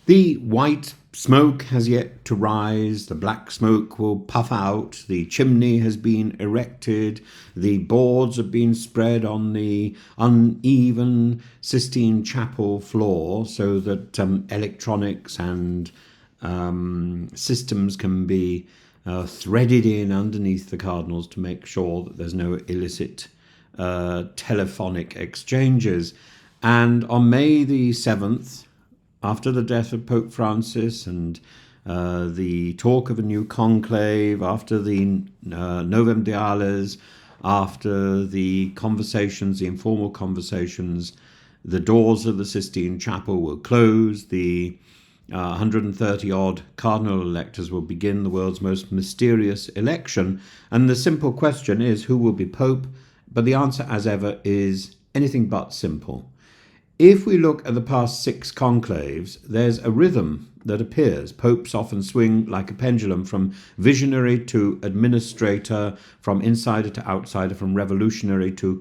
The white smoke has yet to rise, the black smoke will puff out, the chimney has been erected, the boards have been spread on the uneven Sistine Chapel floor so that electronics and systems can be threaded in underneath the cardinals to make sure that there's no illicit telephonic exchanges. And on May the 7th, after the death of Pope Francis and the talk of a new conclave, after the Novem Diales, after the conversations, the informal conversations, the doors of the Sistine Chapel will close, the 130-odd cardinal electors will begin the world's most mysterious election. And the simple question is, who will be Pope? But the answer, as ever, is anything but simple. If we look at the past 6 conclaves, there's a rhythm that appears. Popes often swing like a pendulum from visionary to administrator, from insider to outsider, from revolutionary to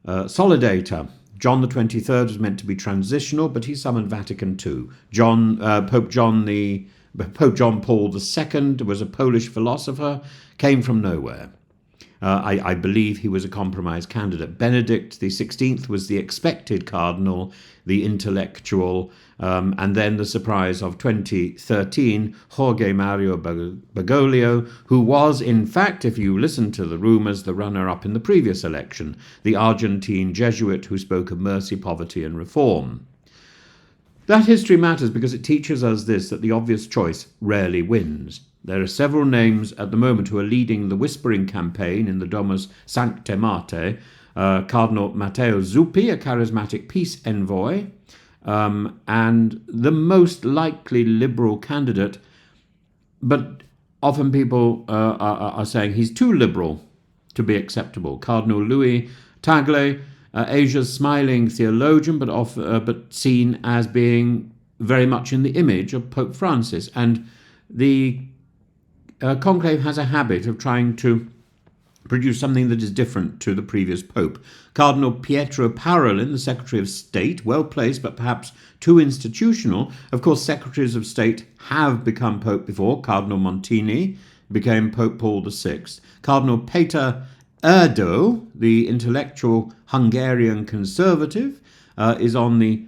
consolidator. John the 23rd was meant to be transitional, but he summoned Vatican II. Pope John Paul II was a Polish philosopher, came from nowhere. I believe he was a compromise candidate. Benedict XVI was the expected cardinal, the intellectual, and then the surprise of 2013, Jorge Mario Bergoglio, who was, in fact, if you listen to the rumours, the runner-up in the previous election, the Argentine Jesuit who spoke of mercy, poverty and reform. That history matters because it teaches us this, that the obvious choice rarely wins. There are several names at the moment who are leading the whispering campaign in the Domus Sancte Marte. Cardinal Matteo Zuppi, a charismatic peace envoy, and the most likely liberal candidate, but often people are saying he's too liberal to be acceptable. Cardinal Louis Tagle, Asia's smiling theologian, but seen as being very much in the image of Pope Francis. And the conclave has a habit of trying to produce something that is different to the previous pope. Cardinal Pietro Parolin, the Secretary of State, well placed but perhaps too institutional. Of course, Secretaries of State have become pope before. Cardinal Montini became Pope Paul VI. Cardinal Peter Erdo, the intellectual Hungarian conservative, is on the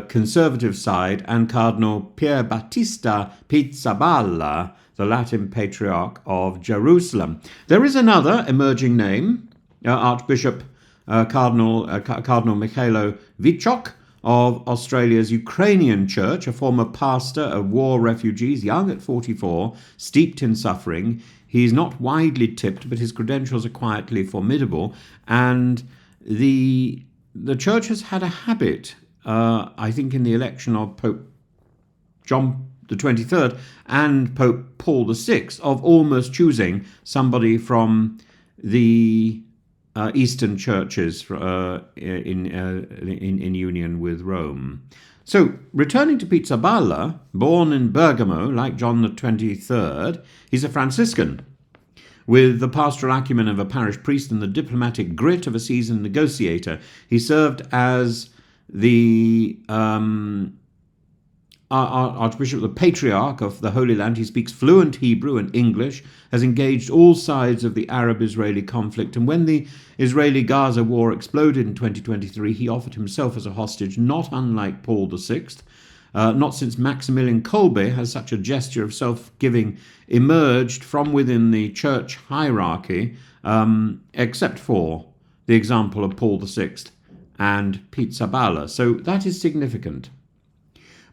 conservative side, and Cardinal Pier Battista Pizzaballa, the Latin Patriarch of Jerusalem. There is another emerging name, Archbishop Cardinal Michailo Wiczok of Australia's Ukrainian Church, a former pastor of war refugees, young at 44, steeped in suffering. He's not widely tipped, but his credentials are quietly formidable. And the Church has had a habit, I think in the election of Pope John the 23rd and Pope Paul VI, of almost choosing somebody from the Eastern churches in union with Rome. So, returning to Pizzaballa, born in Bergamo, like John the 23rd, he's a Franciscan, with the pastoral acumen of a parish priest and the diplomatic grit of a seasoned negotiator. He served as the Archbishop, the Patriarch of the Holy Land. He speaks fluent Hebrew and English, has engaged all sides of the Arab-Israeli conflict, and when the Israeli-Gaza war exploded in 2023, he offered himself as a hostage, not unlike Paul VI. Not since Maximilian Kolbe has such a gesture of self-giving emerged from within the church hierarchy, except for the example of Paul VI and Pizzaballa. So that is significant.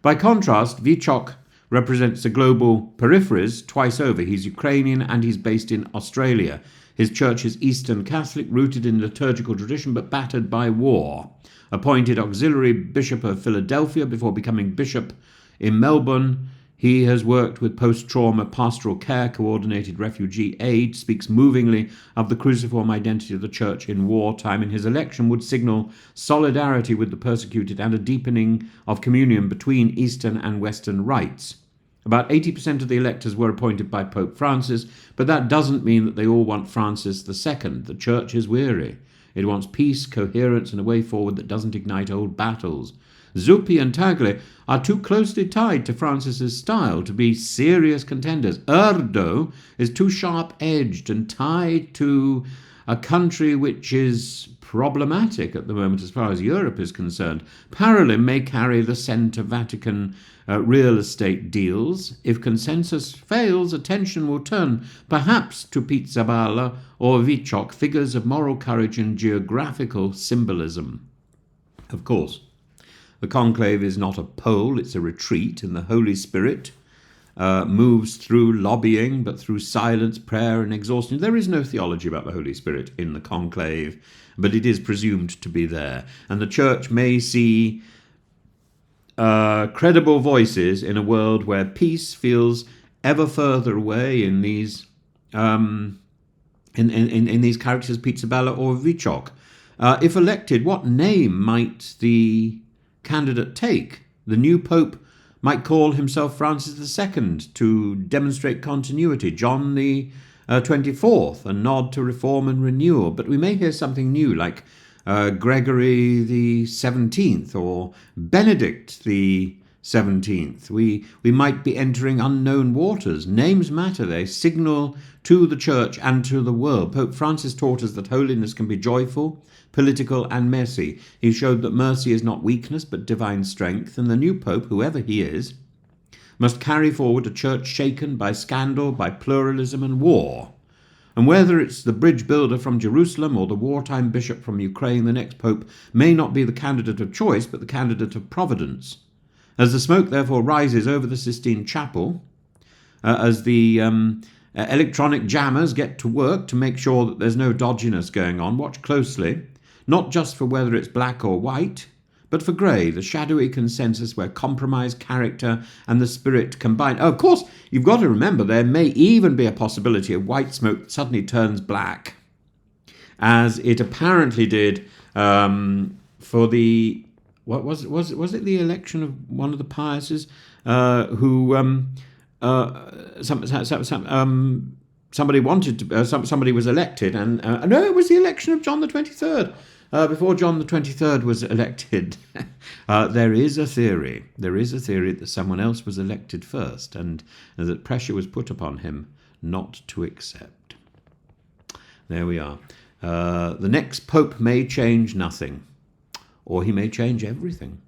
By contrast, Wiczok represents the global peripheries twice over. He's Ukrainian and he's based in Australia. His church is Eastern Catholic, rooted in liturgical tradition but battered by war. Appointed auxiliary bishop of Philadelphia before becoming bishop in Melbourne, he has worked with post-trauma pastoral care, coordinated refugee aid, speaks movingly of the cruciform identity of the church in wartime, and his election would signal solidarity with the persecuted and a deepening of communion between Eastern and Western rites. About 80% of the electors were appointed by Pope Francis, but that doesn't mean that they all want Francis II. The church is weary. It wants peace, coherence, and a way forward that doesn't ignite old battles. Zuppi and Tagle are too closely tied to Francis's style to be serious contenders. Erdo is too sharp-edged and tied to a country which is problematic at the moment as far as Europe is concerned. Parolin may carry the scent of Vatican real estate deals. If consensus fails, attention will turn perhaps to Pizzaballa or Vichok, figures of moral courage and geographical symbolism. Of course, the conclave is not a pole, it's a retreat, and the Holy Spirit moves through lobbying, but through silence, prayer, and exhaustion. There is no theology about the Holy Spirit in the conclave, but it is presumed to be there. And the Church may see credible voices in a world where peace feels ever further away in these in these characters, Pizzaballa or Vichok. If elected, what name might the candidate take? The new Pope might call himself Francis II to demonstrate continuity, John the 24th, a nod to reform and renewal. But we may hear something new like Gregory the 17th or Benedict the 17th. We might be entering unknown waters. Names matter. They signal to the Church and to the world. Pope Francis taught us that holiness can be joyful, political, and messy. He showed that mercy is not weakness but divine strength, and the new Pope, whoever he is, must carry forward a church shaken by scandal, by pluralism and war. And whether it's the bridge builder from Jerusalem or the wartime bishop from Ukraine, the next Pope may not be the candidate of choice but the candidate of providence. As the smoke therefore rises over the Sistine Chapel, as the electronic jammers get to work to make sure that there's no dodginess going on, watch closely, not just for whether it's black or white, but for grey, the shadowy consensus where compromise, character, and the spirit combine. Oh, of course, you've got to remember there may even be a possibility of white smoke that suddenly turns black, as it apparently did for the... What was it the election of one of the Piuses somebody wanted to somebody was elected, and no, it was the election of John the 23rd. Before John the 23rd was elected, there is a theory that someone else was elected first, and that pressure was put upon him not to accept. There we are. The next Pope may change nothing, or he may change everything.